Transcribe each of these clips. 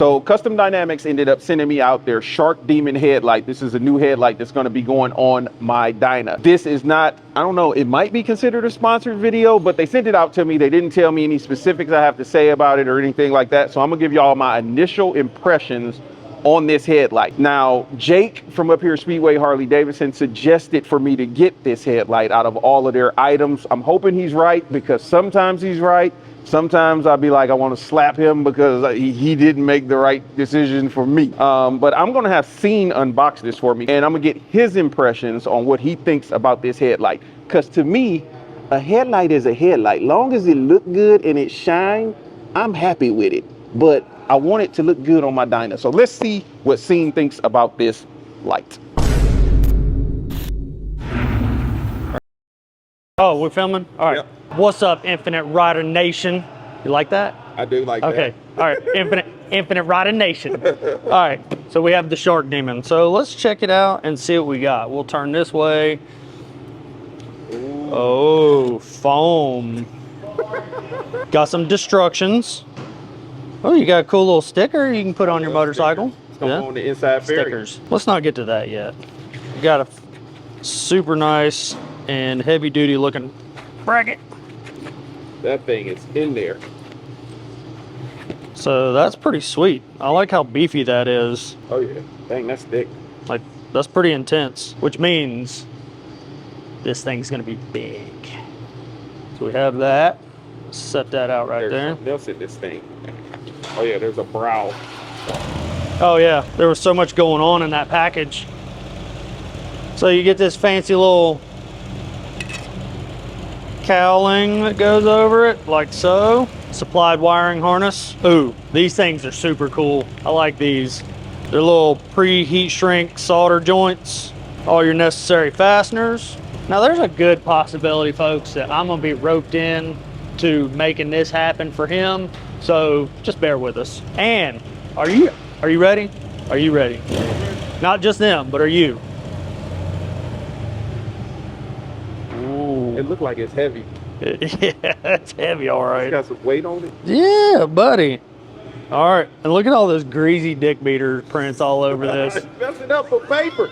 So Custom Dynamics ended up sending me out their Shark Demon headlight. This is a new headlight that's going to be going on my Dyna. This is not, I don't know, it might be considered a sponsored video, but they sent it out to me. They didn't tell me any specifics I have to say about it or anything like that. So I'm gonna give y'all my initial impressions on this headlight. Now, Jake from up here Speedway Harley Davidson suggested for me to get this headlight out of all of their items. I'm hoping he's right, because sometimes he's right. Sometimes I'll be like, I want to slap him because he didn't make the right decision for me. But I'm going to have Scene unbox this for me, and I'm going to get his impressions on what he thinks about this headlight. Because to me, a headlight is a headlight. Long as it look good and it shine, I'm happy with it. But I want it to look good on my Dyna. So let's see what Scene thinks about this light. Oh, we're filming? All right. Yep. What's up, Infinite Ryda Nation? You like that? I do like okay. All right, Infinite Ryda Nation. All right, so we have the Shark Demon. So let's check it out and see what we got. We'll turn this way. Ooh. Oh, foam. Got some destructions. Oh, you got a cool little sticker you can put on your motorcycle. Yeah. On the inside stickers. Let's not get to that yet. You got a super nice and heavy duty looking bracket. That thing is in there. So that's pretty sweet. I like how beefy that is. Oh yeah, dang, that's thick. Like, that's pretty intense, which means this thing's gonna be big. So we have that. Set that out right there. They'll sit this thing. Oh yeah, there's a brow. Oh yeah, there was so much going on in that package. So you get this fancy little cowling that goes over it, like so. Supplied wiring harness. Ooh, these things are super cool. I like these. They're little pre-heat shrink solder joints. All your necessary fasteners. Now there's a good possibility, folks, that I'm gonna be roped in to making this happen for him. So just bear with us. And are you ready? Are you ready? Not just them, but are you? It looked like it's heavy. Yeah, it's heavy, all right. It's got some weight on it. Yeah, buddy. All right, and look at all those greasy dick beater prints all over this. Messing up for paper.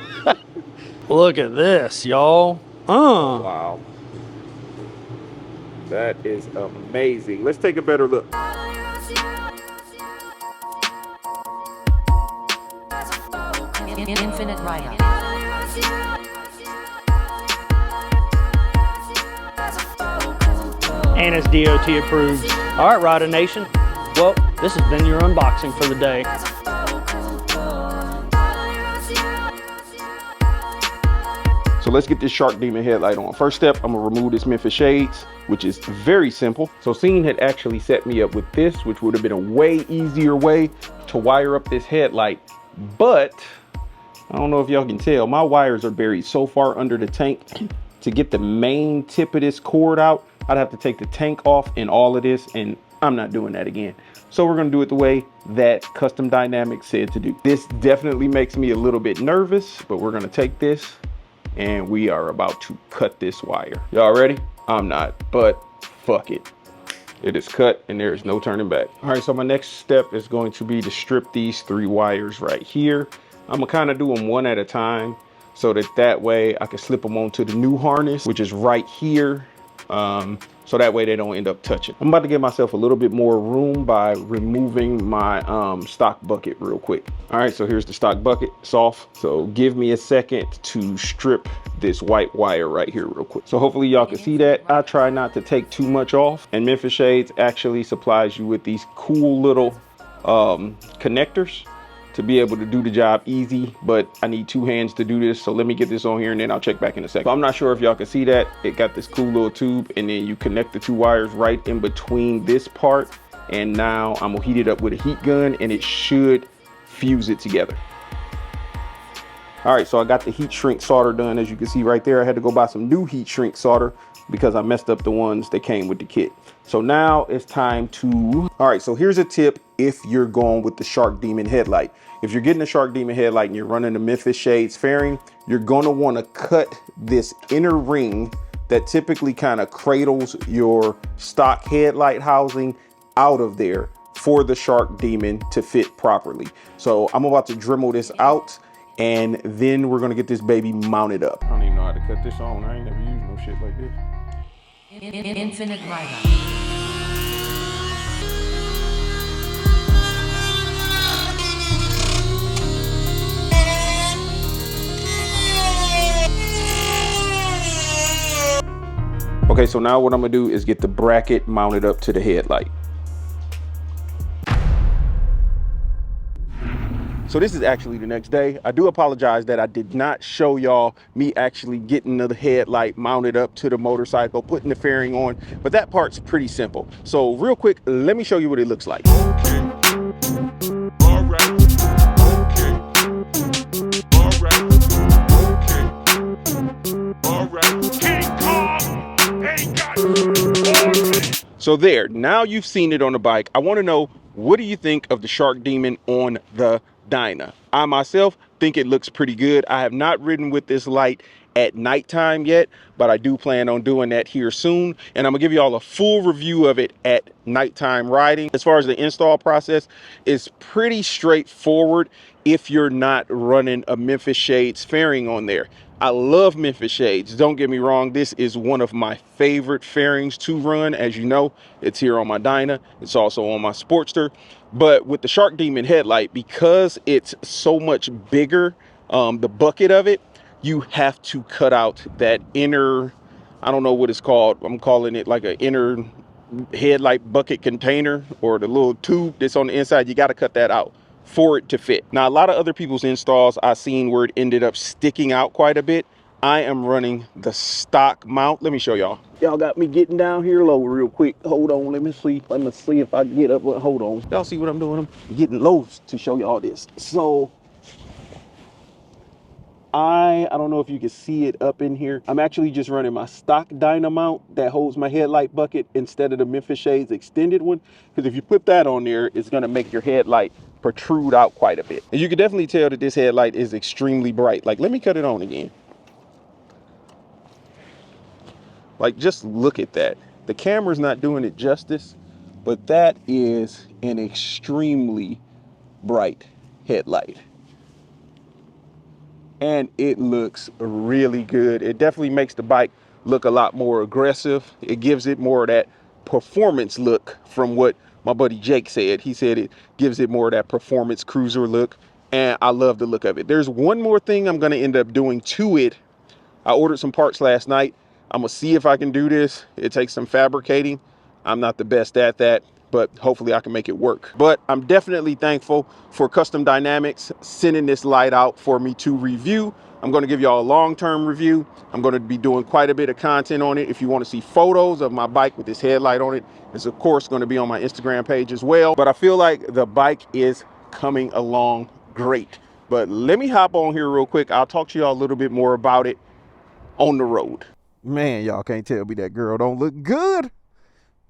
Look at this, y'all. Wow. That is amazing. Let's take a better look. Infinite Ryda. And it's DOT approved. All right, Ryda Nation. Well, this has been your unboxing for the day. So let's get this Shark Demon headlight on. First step, I'm gonna remove this Memphis shades, which is very simple. So Scene had actually set me up with this, which would have been a way easier way to wire up this headlight. But I don't know if y'all can tell, my wires are buried so far under the tank. To get the main tip of this cord out, I'd have to take the tank off and all of this, and I'm not doing that again. So we're gonna do it the way that Custom Dynamics said to do. This definitely makes me a little bit nervous, but we're gonna take this and we are about to cut this wire. Y'all ready? I'm not, but fuck it. It is cut and there is no turning back. All right, so my next step is going to be to strip these 3 wires right here. I'm gonna kind of do them one at a time so that way I can slip them onto the new harness, which is right here. So that way they don't end up touching. I'm about to give myself a little bit more room by removing my stock bucket real quick. All right, so here's the stock bucket, it's off. So give me a second to strip this white wire right here real quick. So hopefully y'all can see that. I try not to take too much off. And Memphis Shades actually supplies you with these cool little connectors to be able to do the job easy, but I need 2 hands to do this. So let me get this on here and then I'll check back in a second. So I'm not sure if y'all can see that. It got this cool little tube and then you connect the 2 wires right in between this part. And now I'm gonna heat it up with a heat gun and it should fuse it together. All right, so I got the heat shrink solder done. As you can see right there, I had to go buy some new heat shrink solder because I messed up the ones that came with the kit. So now it's time to, all right, so here's a tip if you're going with the Shark Demon headlight. If you're getting a Shark Demon headlight and you're running the Memphis Shades fairing, you're gonna wanna cut this inner ring that typically kind of cradles your stock headlight housing out of there for the Shark Demon to fit properly. So I'm about to Dremel this out, and then we're gonna get this baby mounted up. I don't even know how to cut this on. I ain't never used no shit like this. Infinite Ryda. Okay, so now what I'm gonna do is get the bracket mounted up to the headlight. So this is actually the next day. I do apologize that I did not show y'all me actually getting the headlight mounted up to the motorcycle, putting the fairing on, but that part's pretty simple. So real quick, let me show you what it looks like. Okay. All right. Okay. All right. Okay. All right. King Kong ain't got no. So there, now you've seen it on the bike. I want to know, what do you think of the Shark Demon on the Dyna? I myself think it looks pretty good. I have not ridden with this light at nighttime yet, but I do plan on doing that here soon. And I'm gonna give you all a full review of it at nighttime riding. As far as the install process, it's pretty straightforward if you're not running a Memphis Shades fairing on there. I love Memphis Shades. Don't get me wrong. This is one of my favorite fairings to run. As you know, it's here on my Dyna. It's also on my Sportster. But with the Shark Demon headlight, because it's so much bigger, the bucket of it, you have to cut out that inner, I don't know what it's called. I'm calling it like an inner headlight bucket container, or the little tube that's on the inside. You got to cut that out for it to fit. Now, a lot of other people's installs I've seen where it ended up sticking out quite a bit. I am running the stock mount. Let me show y'all. Y'all got me getting down here low real quick. Hold on, let me see. Let me see if I can get up. Hold on. Y'all see what I'm doing? I'm getting low to show y'all this. So I don't know if you can see it up in here. I'm actually just running my stock Dyna mount that holds my headlight bucket instead of the Memphis Shades extended one. Because if you put that on there, it's gonna make your headlight protrude out quite a bit. And you can definitely tell that this headlight is extremely bright. Like, let me cut it on again. Like, just look at that. The camera's not doing it justice, but that is an extremely bright headlight. And it looks really good. It definitely makes the bike look a lot more aggressive. It gives it more of that performance look from what my buddy Jake said. He said it gives it more of that performance cruiser look, and I love the look of it. There's one more thing I'm gonna end up doing to it. I ordered some parts last night. I'm gonna see if I can do this. It takes some fabricating. I'm not the best at that, but hopefully I can make it work. But I'm definitely thankful for Custom Dynamics sending this light out for me to review. I'm going to give y'all a long-term review. I'm going to be doing quite a bit of content on it. If you want to see photos of my bike with this headlight on it, it's of course going to be on my Instagram page as well. But I feel like the bike is coming along great. But let me hop on here real quick. I'll talk to y'all a little bit more about it on the road. Man, y'all can't tell me that girl don't look good.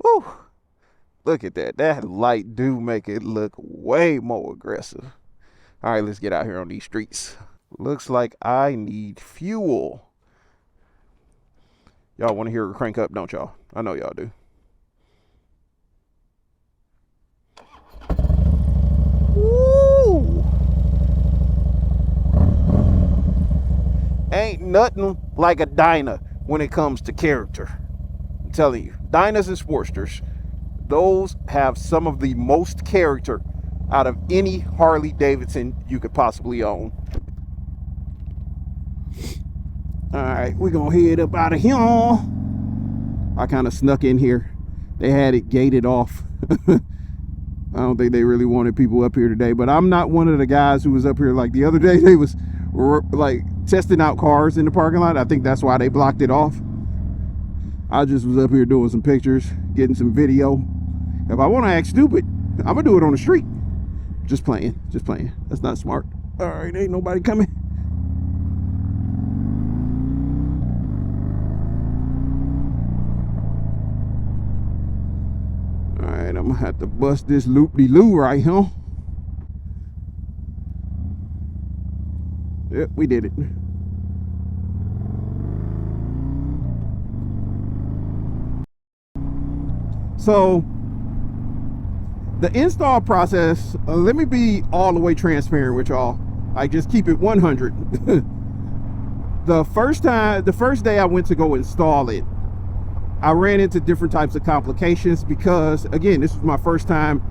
Woo. Look at that. That light do make it look way more aggressive. All right, let's get out here on these streets. Looks like I need fuel. Y'all want to hear her crank up, don't y'all? I know y'all do. Woo! Ain't nothing like a Dyna when it comes to character. I'm telling you, Dynas and Sportsters, those have some of the most character out of any Harley Davidson you could possibly own. All right, we're gonna head up out of here. I kind of snuck in here. They had it gated off. I don't think they really wanted people up here today, but I'm not one of the guys who was up here like the other day. They was like testing out cars in the parking lot. I think that's why they blocked it off. I just was up here doing some pictures, getting some video. If I want to act stupid, I'm gonna do it on the street. Just playing, just playing. That's not smart. All right, ain't nobody coming. All right, I'm gonna have to bust this loop-de-loo right here. Yep, we did it. So The install process, let me be all the way transparent with y'all. I just keep it 100. The first day I went to go install it, I ran into different types of complications because, again, this was my first time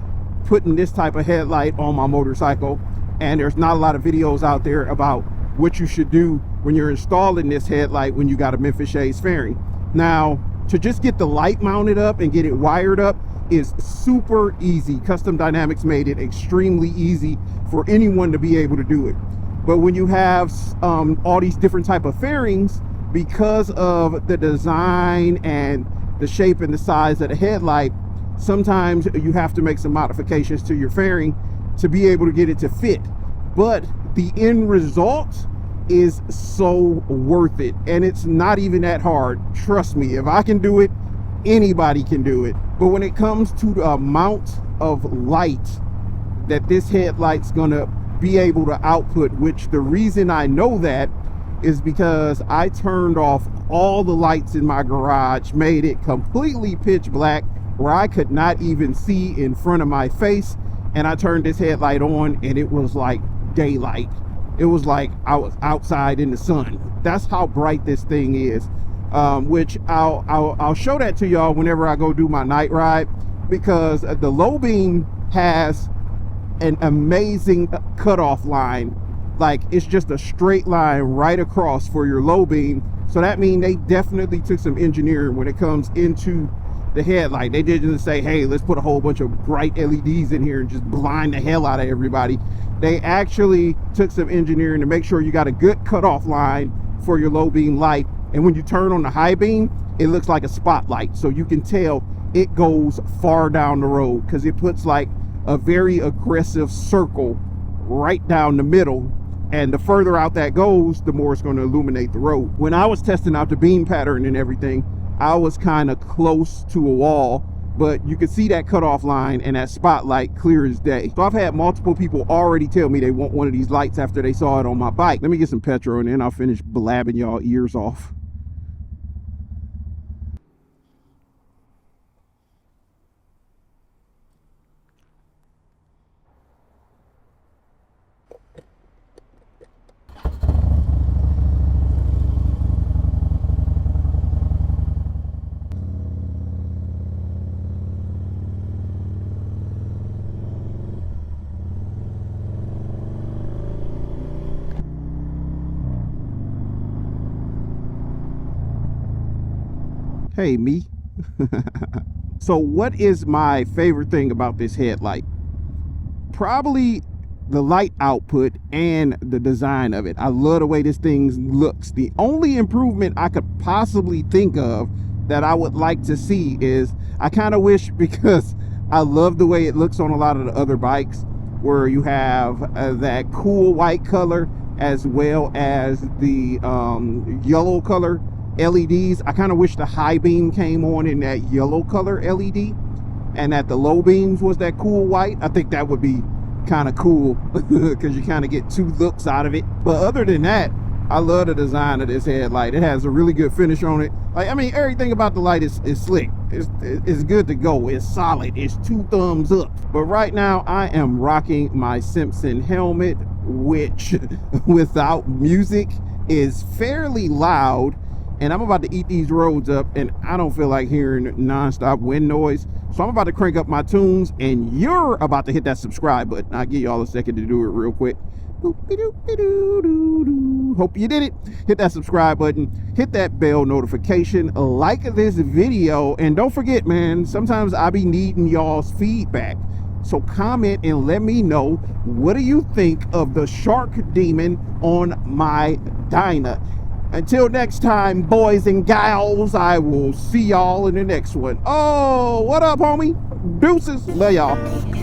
putting this type of headlight on my motorcycle, and there's not a lot of videos out there about what you should do when you're installing this headlight when you got a Memphis Shades fairing. Now, to just get the light mounted up and get it wired up is super easy. Custom Dynamics made it extremely easy for anyone to be able to do it. But when you have all these different type of fairings, because of the design and the shape and the size of the headlight, sometimes you have to make some modifications to your fairing to be able to get it to fit. But the end result is so worth it, and it's not even that hard. Trust me, if I can do it, anybody can do it. But when it comes to the amount of light that this headlight's gonna be able to output, which the reason I know that is because I turned off all the lights in my garage, made it completely pitch black where I could not even see in front of my face, and I turned this headlight on and it was like daylight. It was like I was outside in the sun. That's how bright this thing is, which I'll show that to y'all whenever I go do my night ride, because the low beam has an amazing cutoff line. Like, it's just a straight line right across for your low beam. So that means they definitely took some engineering when it comes into the headlight. They didn't say, hey, let's put a whole bunch of bright LEDs in here and just blind the hell out of everybody. They actually took some engineering to make sure you got a good cutoff line for your low beam light. And when you turn on the high beam, it looks like a spotlight. So you can tell it goes far down the road, because it puts like a very aggressive circle right down the middle. And the further out that goes, the more it's going to illuminate the road. When I was testing out the beam pattern and everything, I was kind of close to a wall, but you could see that cutoff line and that spotlight clear as day. So I've had multiple people already tell me they want one of these lights after they saw it on my bike. Let me get some petrol and then I'll finish blabbing y'all ears off. Hey, me. So what is my favorite thing about this headlight? Probably the light output and the design of it. I love the way this thing looks. The only improvement I could possibly think of that I would like to see is, I kind of wish, because I love the way it looks on a lot of the other bikes, where you have that cool white color as well as the yellow color LEDs. I kind of wish the high beam came on in that yellow color LED and that the low beams was that cool white. I think that would be kind of cool because you kind of get two looks out of it. But other than that, I love the design of this headlight. It has a really good finish on it. Like, I mean, everything about the light is slick. It's good to go. It's solid. It's 2 thumbs up. But right now I am rocking my Simpson helmet, which without music is fairly loud. And I'm about to eat these roads up, and I don't feel like hearing non-stop wind noise. So I'm about to crank up my tunes, and you're about to hit that subscribe button. I'll give y'all a second to do it real quick. Hope you did it. Hit that subscribe button, hit that bell notification, like this video, and don't forget, man, sometimes I be needing y'all's feedback. So comment and let me know, what do you think of the Shark Demon on my Dyna? Until next time, boys and gals, I will see y'all in the next one. Oh, what up, homie? Deuces. Love y'all.